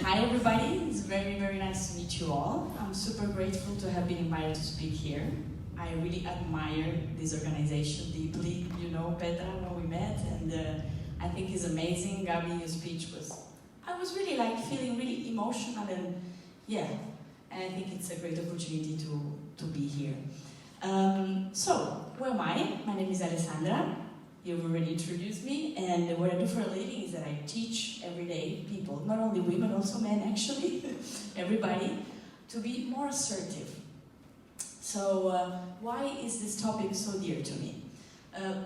Hi everybody, it's very, very nice to meet you all. I'm super grateful to have been invited to speak here. I really admire this organization deeply. You know Petra, when we met, and I think it's amazing. Gabi, your speech I was really feeling really emotional, and yeah, and I think it's a great opportunity to be here. So, who am I? My name is Alessandra. You've already introduced me, and what I do for a living is that I teach everyday people, not only women, also men actually, everybody, to be more assertive. So why is this topic so dear to me?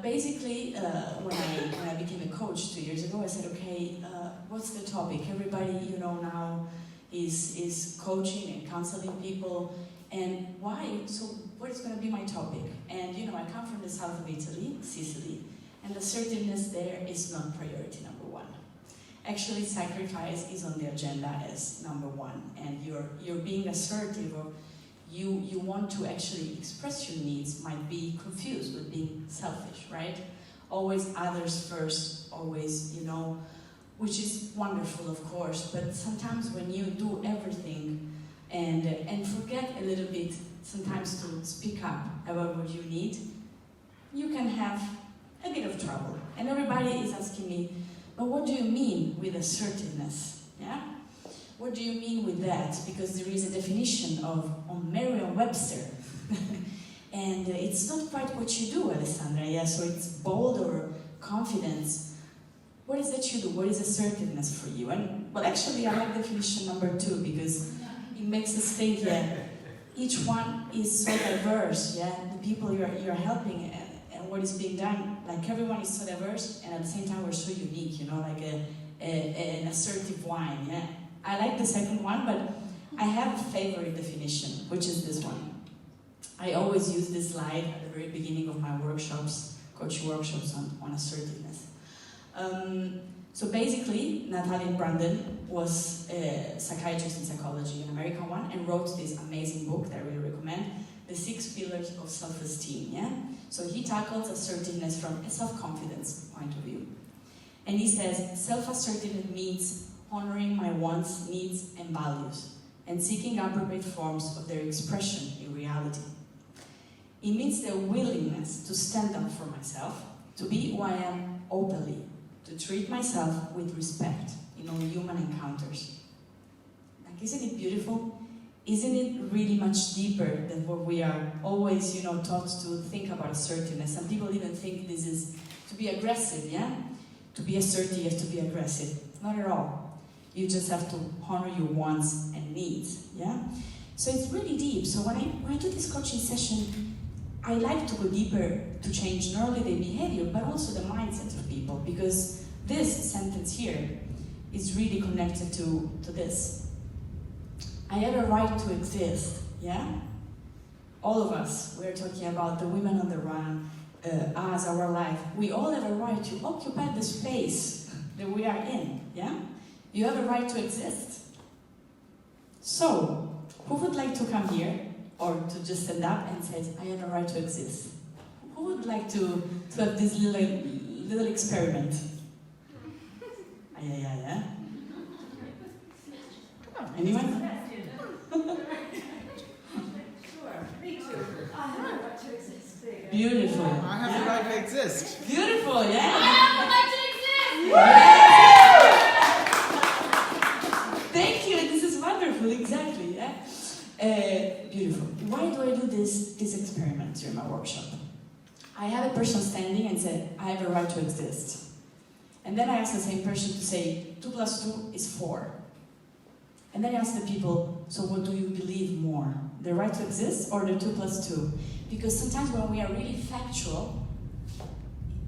Basically, when I became a coach 2 years ago, I said, okay, what's the topic? Everybody, now is coaching and counseling people, and why? So what is going to be my topic? And I come from the south of Italy, Sicily, and assertiveness there is not priority number one. Actually, sacrifice is on the agenda as number one, and you're being assertive, or you want to actually express your needs might be confused with being selfish, right? Always others first, always, which is wonderful, of course, but sometimes when you do everything and forget a little bit, sometimes to speak up about what you need, you can have a bit of trouble. And everybody is asking me, but what do you mean with assertiveness? Yeah? What do you mean with that? Because there is a definition on Merriam-Webster. And it's not quite what you do, Alessandra. Yeah? So it's bold or confidence. What is that you do? What is assertiveness for you? And well, actually, I like definition number 2 because it makes us think that each one is so diverse. Yeah, the people you're helping and what is being done. Like everyone is so diverse, and at the same time we're so unique. Like an assertive wine. Yeah. I like the second one, but I have a favorite definition, which is this one. I always use this slide at the very beginning of my workshops, coaching workshops on assertiveness. So basically, Natalia Branden was a psychiatrist in psychology, an American one, and wrote this amazing book that I really recommend, The 6 Pillars of Self-Esteem. Yeah? So he tackles assertiveness from a self-confidence point of view. And he says, self-assertiveness means honoring my wants, needs, and values, and seeking appropriate forms of their expression in reality. It means the willingness to stand up for myself, to be who I am openly, to treat myself with respect in all human encounters. Like, isn't it beautiful? Isn't it really much deeper than what we are always, taught to think about assertiveness? Some people even think this is to be aggressive, yeah? To be assertive, you have to be aggressive. Not at all. You just have to honor your wants and needs, yeah? So it's really deep. So when I do this coaching session, I like to go deeper to change not only their behavior, but also the mindset of people, because this sentence here is really connected to this. I have a right to exist, yeah? All of us, we're talking about the women on the run, us, our life. We all have a right to occupy the space that we are in, yeah? You have a right to exist. So, who would like to come here, or to just stand up and say, I have a right to exist? Who would like to have this little experiment? Yeah. Anyone? Sure, me too. I have a right to exist. Beautiful. I have the right to exist. Beautiful, yeah? I have the right to exist! Yeah. Thank you, this is wonderful, exactly, yeah? Beautiful. Why do I do this experiment during my workshop? I have a person standing and said, I have a right to exist. And then I ask the same person to say, 2 plus 2 is 4. And then I ask the people, so what do you believe more? The right to exist or the 2 plus 2? Because sometimes when we are really factual,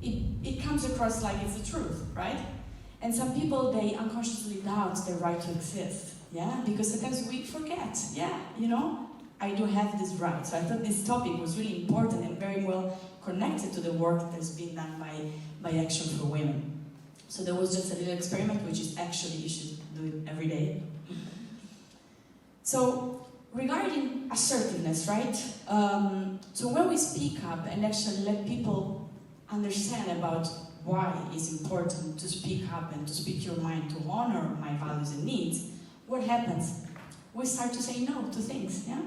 it comes across like it's the truth, right? And some people, they unconsciously doubt their right to exist, yeah? Because sometimes we forget, yeah, I do have this right. So I thought this topic was really important and very well connected to the work that's been done by Action for Women. So there was just a little experiment, which is actually, you should do it every day. So, regarding assertiveness, right? So when we speak up and actually let people understand about why it's important to speak up and to speak your mind, to honor my values and needs, happens? We start to say no to things, yeah?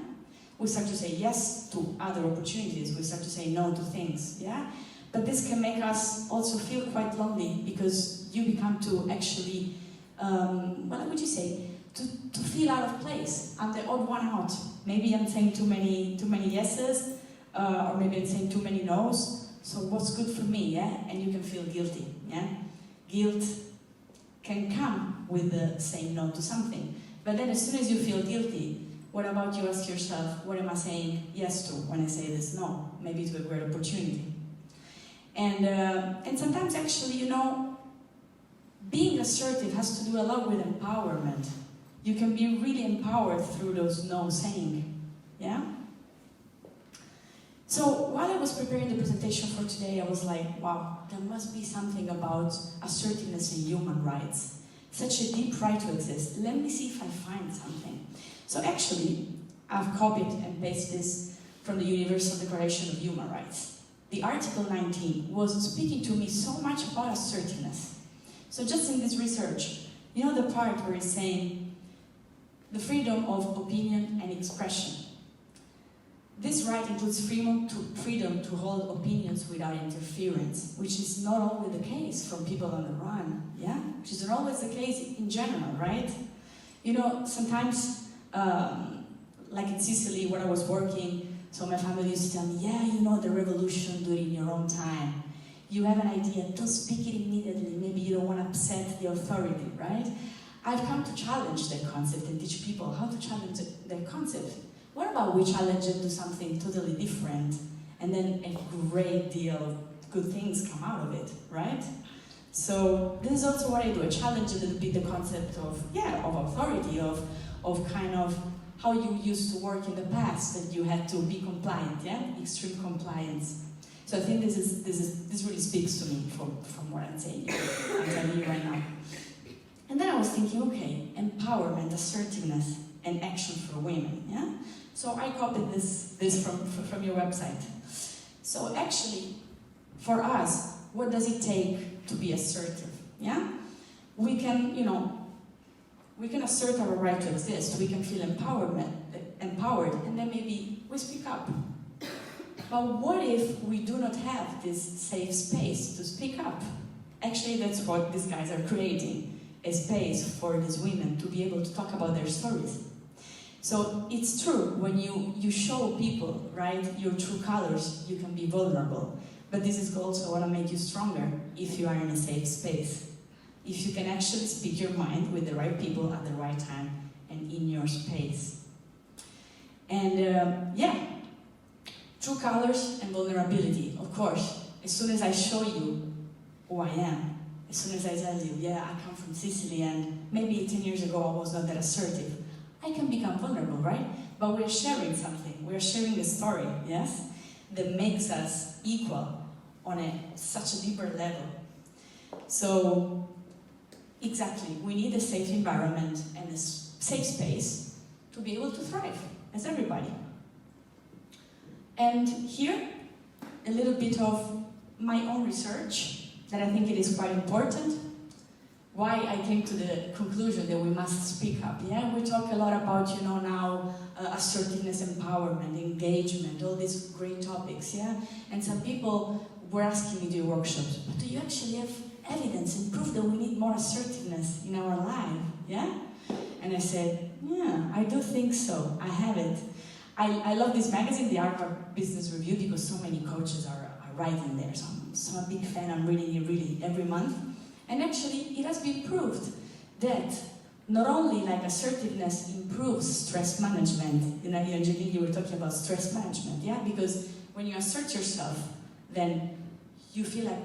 We start to say yes to other opportunities. We start to say no to things, yeah? But this can make us also feel quite lonely because you become to actually, what would you say? To feel out of place. I'm the odd one out. Maybe I'm saying too many yeses, or maybe I'm saying too many no's. So what's good for me, yeah? And you can feel guilty, yeah? Guilt can come with the saying no to something. But then as soon as you feel guilty, what about you ask yourself, what am I saying yes to when I say this no? Maybe to a great opportunity. And sometimes actually, you know, being assertive has to do a lot with empowerment. You can be really empowered through those no saying, yeah? So while I was preparing the presentation for today, I was like, wow, there must be something about assertiveness in human rights. Such a deep right to exist. Let me see if I find something. So actually, I've copied and pasted this from the Universal Declaration of Human Rights. The Article 19 was speaking to me so much about assertiveness. So just in this research, you know the part where it's saying the freedom of opinion and expression. This right includes freedom to hold opinions without interference, which is not always the case from people on the run, yeah? Which is not always the case in general, right? You know, sometimes, like in Sicily, where I was working, so my family used to tell me, yeah, you know, the revolution, do it in your own time. You have an idea, don't speak it immediately, maybe you don't want to upset the authority, right? I've come to challenge that concept and teach people how to challenge that concept. What about we challenge it to something totally different, and then a great deal of good things come out of it, right? So this is also what I do. I challenge a little bit the concept of, of authority, of kind of how you used to work in the past, that you had to be compliant, yeah? Extreme compliance. So I think this really speaks to me from what I'm saying. I'm telling you right now. And then I was thinking, okay, empowerment, assertiveness, and action for women, yeah? So I copied this from your website. So actually, for us, what does it take to be assertive, yeah? We can, you know, we can assert our right to exist, we can feel empowered, and then maybe we speak up. But what if we do not have this safe space to speak up? Actually, that's what these guys are creating, a space for these women to be able to talk about their stories. So it's true, when you show people, right, your true colors, you can be vulnerable. But this is also going to make you stronger if you are in a safe space. If you can actually speak your mind with the right people at the right time and in your space. And true colors and vulnerability, of course. As soon as I show you who I am, as soon as I tell you, yeah, I come from Sicily and maybe 10 years ago I was not that assertive, I can become vulnerable, right? But we're sharing something. We're sharing a story, yes? That makes us equal on such a deeper level. So, exactly, we need a safe environment and a safe space to be able to thrive as everybody. And here, a little bit of my own research, that I think it is quite important. Why I came to the conclusion that we must speak up. Yeah, we talk a lot about, you know, now assertiveness, empowerment, engagement, all these great topics, yeah? And some people were asking me to do workshops, but do you actually have evidence and proof that we need more assertiveness in our life, yeah? And I said, yeah, I do think so, I have it. I love this magazine, the Harvard Business Review, because so many coaches are writing there, so I'm a big fan, I'm reading it really every month. And actually, it has been proved that not only like assertiveness improves stress management, you know, Angelina, you were talking about stress management, yeah? Because when you assert yourself, then you feel like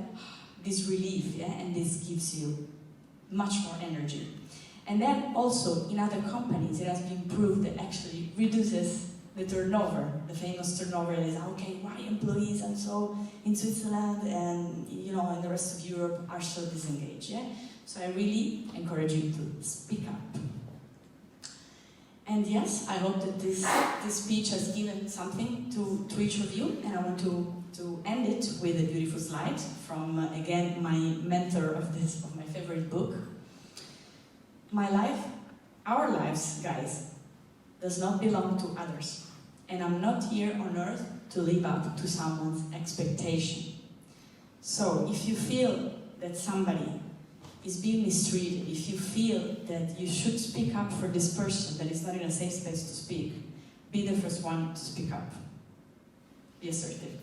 this relief, yeah? And this gives you much more energy. And then also, in other companies, it has been proved that actually reduces the turnover. The famous turnover is, okay, why employees and so in Switzerland and, you know, and the rest of Europe are so disengaged, yeah? So I really encourage you to speak up. And yes, I hope that this speech has given something to each of you, and I want to end it with a beautiful slide from, again, my mentor of my favorite book. My life, Our lives, guys, does not belong to others. And I'm not here on earth to live up to someone's expectation. So if you feel that somebody is being mistreated, if you feel that you should speak up for this person that is not in a safe space to speak, be the first one to speak up. Be assertive.